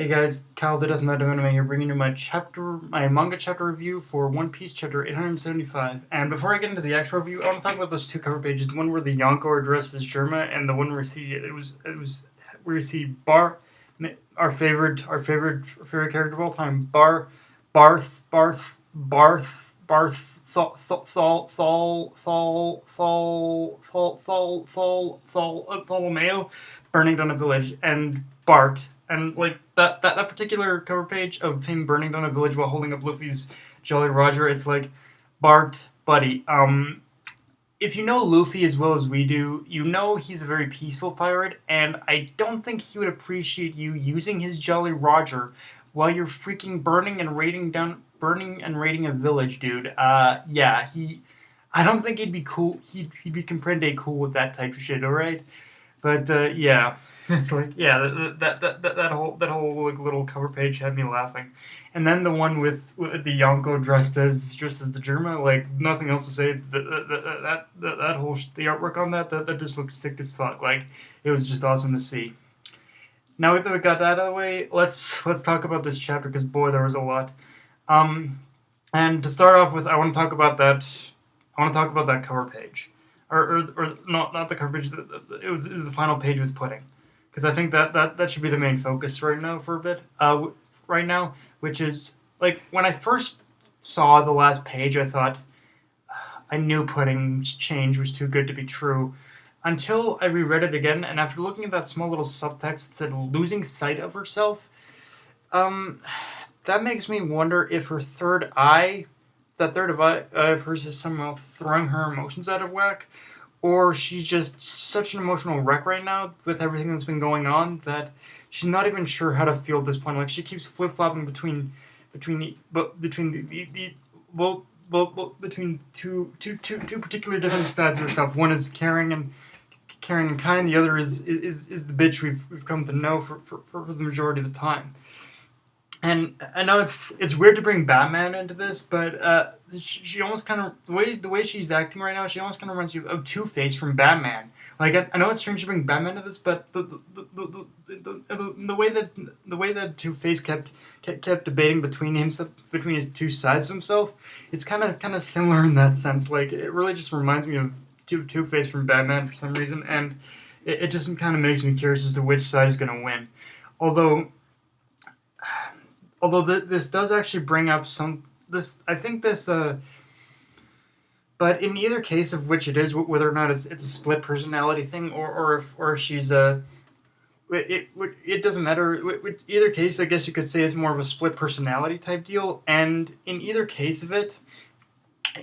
Hey guys, Kyle the Death Knight of Anime here, bringing you my manga chapter review for One Piece chapter 875. And before I get into the actual review, I want to talk about those two cover pages: the one where the Yonko are dressed as Germa, and the one where we see Bar, our favorite character of all time, Barth, Tholomew, burning down a village, and Bart. And like that particular cover page of him burning down a village while holding up Luffy's Jolly Roger, it's like, Bart, buddy, if you know Luffy as well as we do, you know he's a very peaceful pirate, and I don't think he would appreciate you using his Jolly Roger while you're freaking burning and raiding a village, dude. Yeah, I don't think he'd be cool. He'd be comprende cool with that type of shit. All right. But yeah, it's like, yeah, that whole like little cover page had me laughing, and then the one with the Yonko dressed as the Germa, like nothing else to say. That whole the artwork on that just looks sick as fuck. Like it was just awesome to see. Now that we got that out of the way, let's talk about this chapter because boy, there was a lot. Um, and to start off with, I want to talk about that. I want to talk about that cover page or not the cover page. It was the final page with Pudding, because I think that should be the main focus right now for a bit. Right now, which is like when I first saw the last page, I thought I knew Pudding's change was too good to be true. Until I reread it again, and after looking at that small little subtext that said losing sight of herself, um, that makes me wonder if her third eye, that third eye of hers, is somehow throwing her emotions out of whack, or she's just such an emotional wreck right now with everything that's been going on that she's not even sure how to feel at this point. Like she keeps flip flopping between two particular different sides of herself. One is caring and kind. The other is the bitch we've come to know for the majority of the time. And I know it's weird to bring Batman into this, but she almost kind of the way she's acting right now, she almost kind of reminds you of Two-Face from Batman. Like I know it's strange to bring Batman into this, but the way that Two-Face kept debating between his two sides of himself, it's kind of similar in that sense. Like it really just reminds me of Two-Face from Batman for some reason, and it just kind of makes me curious as to which side is going to win. Although this does actually bring up some this I think this but in either case of which it is, whether or not it's a split personality thing, or if she's it doesn't matter. With either case, I guess you could say it's more of a split personality type deal. And in either case of it,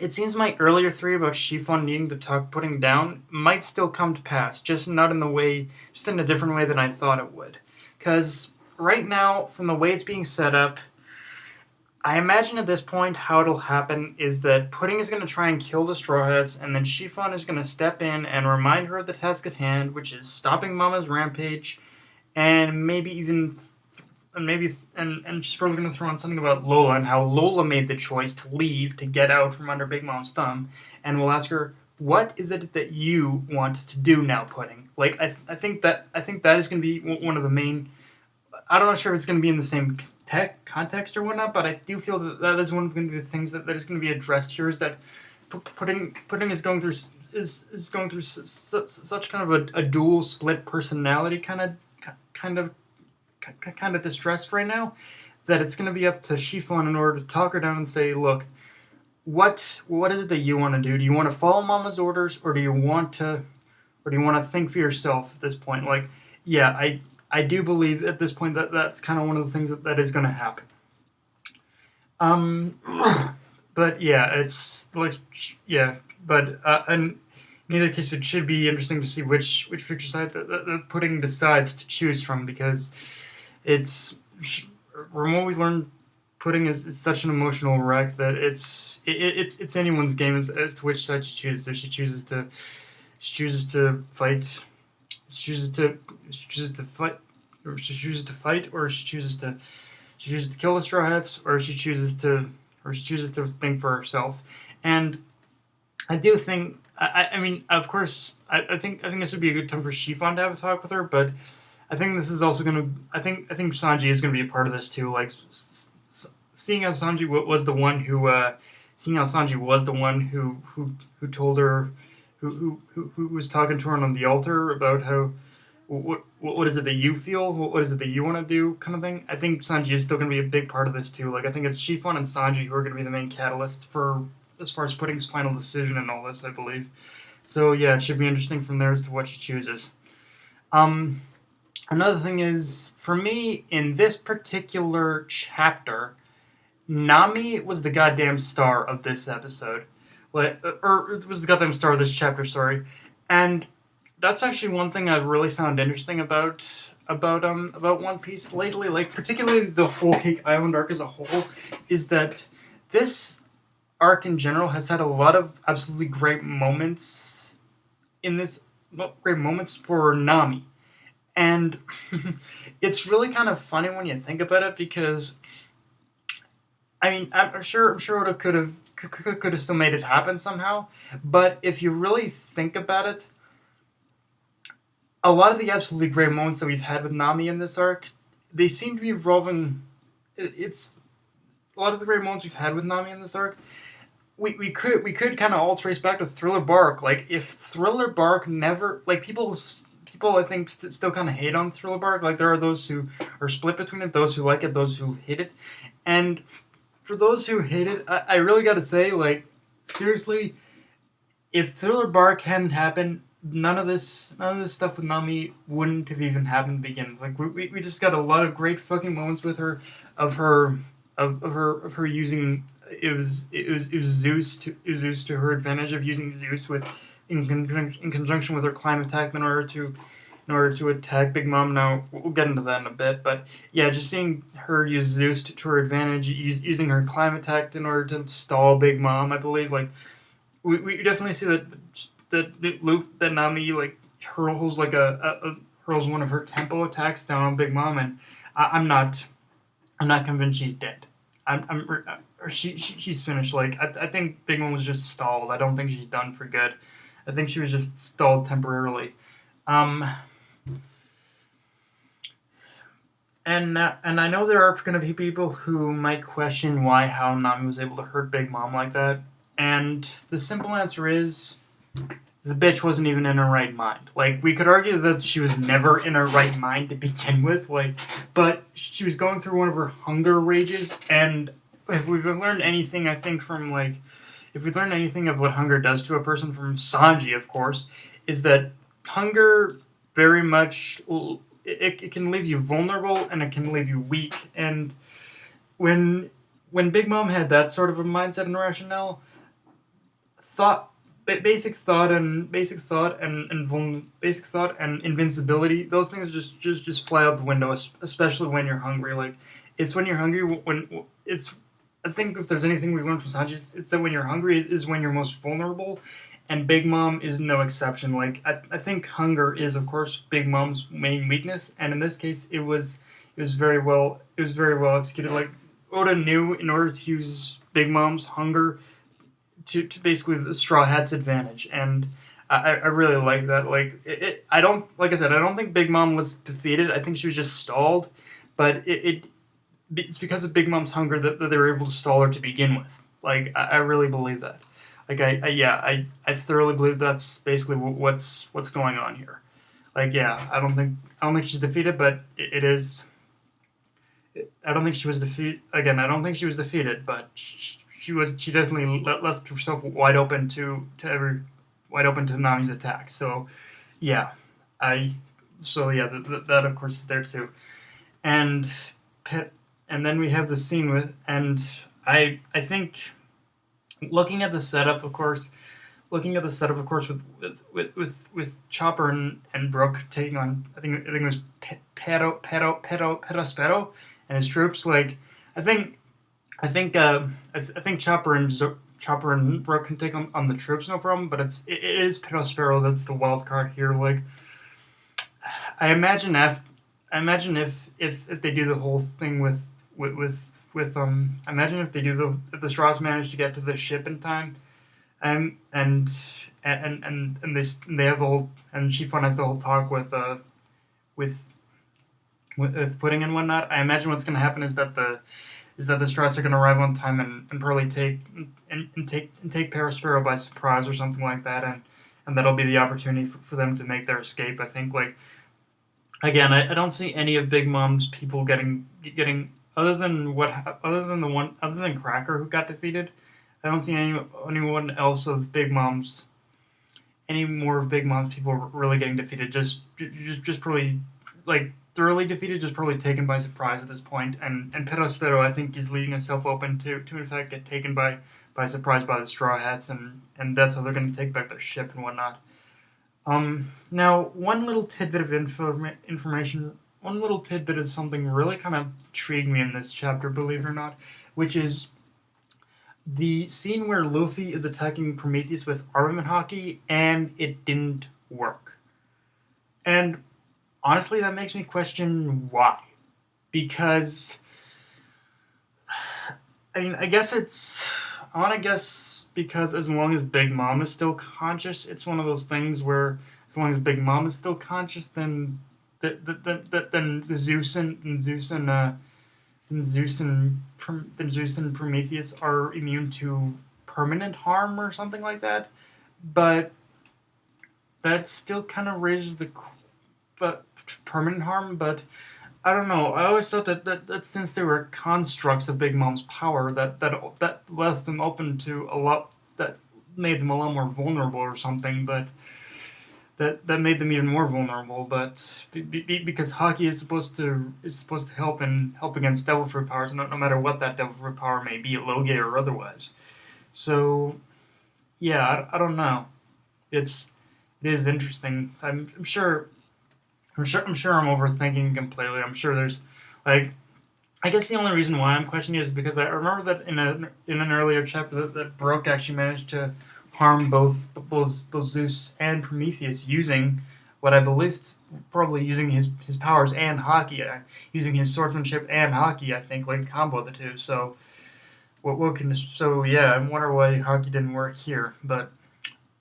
it seems my earlier theory about Chiffon needing to talk Pudding down might still come to pass, just not in the way, just in a different way than I thought it would. Because right now, from the way it's being set up, I imagine at this point how it'll happen is that Pudding is going to try and kill the Straw Hats, and then Chiffon is going to step in and remind her of the task at hand, which is stopping Mama's rampage, and maybe she's probably going to throw in something about Lola and how Lola made the choice to leave to get out from under Big Mom's thumb, and we'll ask her, what is it that you want to do now, Pudding? Like I think that is going to be one of the main. I'm not sure if it's going to be in the same tech context or whatnot, but I do feel that is one of the things that is going to be addressed here. Is that Pudding is going through such kind of a dual split personality kind of distressed right now, that it's going to be up to Chiffon in order to talk her down and say, look, what is it that you want to do? Do you want to follow Mama's orders, or do you want to think for yourself at this point? Like, yeah, I do believe at this point that that's kind of one of the things that is going to happen. Um, but yeah, it's like, yeah, but and in either case, it should be interesting to see which future side the Pudding decides to choose from, because it's from what we learned, Pudding is such an emotional wreck that it's anyone's game as to which side she chooses. If she chooses to fight, she chooses to fight, or she chooses to kill the Straw Hats, or she chooses to think for herself. And I do think, I mean, of course, I think this would be a good time for Chiffon to have a talk with her, but I think this is also gonna. I think Sanji is gonna be a part of this too. Like seeing how Sanji was the one who, seeing how Sanji was the one who told her, who was talking to her on the altar about how what is it that you feel, what is it that you want to do, kind of thing. I think Sanji is still going to be a big part of this too. Like I think it's Chiffon and Sanji who are going to be the main catalyst for as far as putting his final decision and all this, I believe. So yeah, it should be interesting from there as to what she chooses. Um, Another thing is for me in this particular chapter, Nami was the goddamn star of this episode. Or it was the goddamn star of this chapter, sorry. And that's actually one thing I've really found interesting about One Piece lately, like particularly the whole Cake Island arc as a whole, is that this arc in general has had a lot of absolutely great moments in this great moments for Nami. And it's really kind of funny when you think about it because I mean, I'm sure Oda could have still made it happen somehow. But if you really think about it, a lot of the absolutely great moments that we've had with Nami in this arc, they seem to be revolving. It's a lot of the great moments we've had with Nami in this arc. We could kind of all trace back to Thriller Bark. Like if Thriller Bark never like people I think still kind of hate on Thriller Bark. Like there are those who are split between it, those who like it, those who hate it, and for those who hate it, I really got to say, like, seriously, if Thriller Bark hadn't happened, none of this stuff with Nami wouldn't have even happened to begin with. Like, we just got a lot of great fucking moments with her, of her using it was Zeus to her advantage of using Zeus in conjunction with her climb attack in order to attack Big Mom. Now we'll get into that in a bit, but yeah, just seeing her use Zeus to her advantage, using her climb attack in order to stall Big Mom, I believe. Like we definitely see that Nami like hurls like hurls one of her tempo attacks down on Big Mom, and I'm not convinced she's dead. Or she's finished. Like I think Big Mom was just stalled. I don't think she's done for good. I think she was just stalled temporarily. Um, and I know there are going to be people who might question how Nami was able to hurt Big Mom like that. And the simple answer is the bitch wasn't even in her right mind. Like, we could argue that she was never in her right mind to begin with, like, but she was going through one of her hunger rages, and if we've learned anything, I think, from, like, if we've learned anything of what hunger does to a person from Sanji, of course, is that hunger very much, it can leave you vulnerable, and it can leave you weak, and when Big Mom had that sort of a mindset and rationale, thought basic thought and invincibility, those things just fly out the window, especially when you're hungry. Like it's when you're hungry when it's I think if there's anything we've learned from Sanji, it's that when you're hungry is when you're most vulnerable, and Big Mom is no exception. Like I think hunger is of course Big Mom's main weakness, and in this case it was very well executed. Like Oda knew in order to use Big Mom's hunger to basically the Straw Hat's advantage, and I really like that. Like I don't like I said I don't think Big Mom was defeated. I think she was just stalled, but it's because of Big Mom's hunger that they were able to stall her to begin with. Like I really believe that. Like I thoroughly believe that's basically what's going on here. Like yeah, I don't think she's defeated, but it is. I don't think she was defeated. Again, I don't think she was defeated, but she definitely left herself wide open to Nami's attack. So yeah, that of course is there too, and and then we have the scene with and I think looking at the setup, of course, with Chopper and Brook taking on I think it was Perospero and his troops. Like I think Chopper and Brook can take on the troops no problem, but it is Perospero that's the wild card here. Like I imagine if they do the whole thing with imagine if if the Straws manage to get to the ship in time, and they have the whole and Chiffon has the whole talk with with pudding and whatnot. I imagine what's going to happen is that the Strats are going to arrive on time and probably take Perispero by surprise or something like that, and that'll be the opportunity for them to make their escape. I think, like, again, I don't see any of Big Mom's people getting other than Cracker who got defeated. I don't see anyone else of Big Mom's any more of Big Mom's people really getting defeated. Just probably like thoroughly defeated, just probably taken by surprise at this point. And Perospero, I think, is leaving himself open to in fact get taken by surprise by the Straw Hats, and that's how they're going to take back their ship and whatnot. Now, one little tidbit of information, one little tidbit of something really kind of intrigued me in this chapter, believe it or not, which is the scene where Luffy is attacking Prometheus with armament hockey, and it didn't work. And honestly, that makes me question why. Because, I mean, I want to guess because as long as Big Mom is still conscious, it's one of those things where as long as Big Mom is still conscious, then Zeus and Prometheus are immune to permanent harm or something like that. But that still kind of raises the permanent harm. But I don't know. I always thought that since they were constructs of Big Mom's power, that left them open to a lot. That made them a lot more vulnerable or something. But that made them even more vulnerable. But because hockey is supposed to help against devil fruit powers, no matter what that devil fruit power may be, Loge or otherwise. So yeah, I don't know. It is interesting. I'm sure I'm overthinking completely. I'm sure there's like, I guess the only reason why I'm questioning is because I remember that in an earlier chapter that Baroque actually managed to harm both Zeus and Prometheus using what I believed probably using his powers and hockey, using his swordsmanship and hockey. I think like combo the two. So yeah, I wonder why hockey didn't work here, but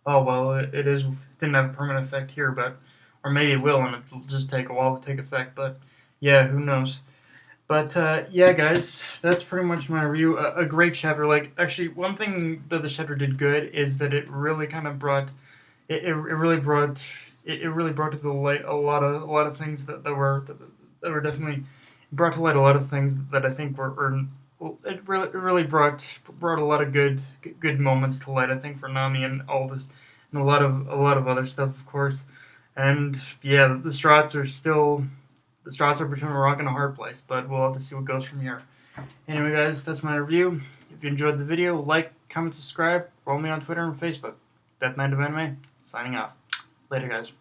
oh well, it didn't have a permanent effect here, but or maybe it will, and it'll just take a while to take effect. But yeah, who knows? But yeah, guys, that's pretty much my review. A great chapter. Like, actually, one thing that the chapter did good is that it really kind of brought it really brought to the light a lot of things that were definitely brought to light a lot of things that I think were it really brought a lot of good moments to light. I think for Nami and all this and a lot of other stuff, of course. And yeah, the Strats are between a rock and a hard place, but we'll have to see what goes from here. Anyway, guys, that's my review. If you enjoyed the video, like, comment, subscribe, follow me on Twitter and Facebook. Death Knight of Anime, signing off. Later, guys.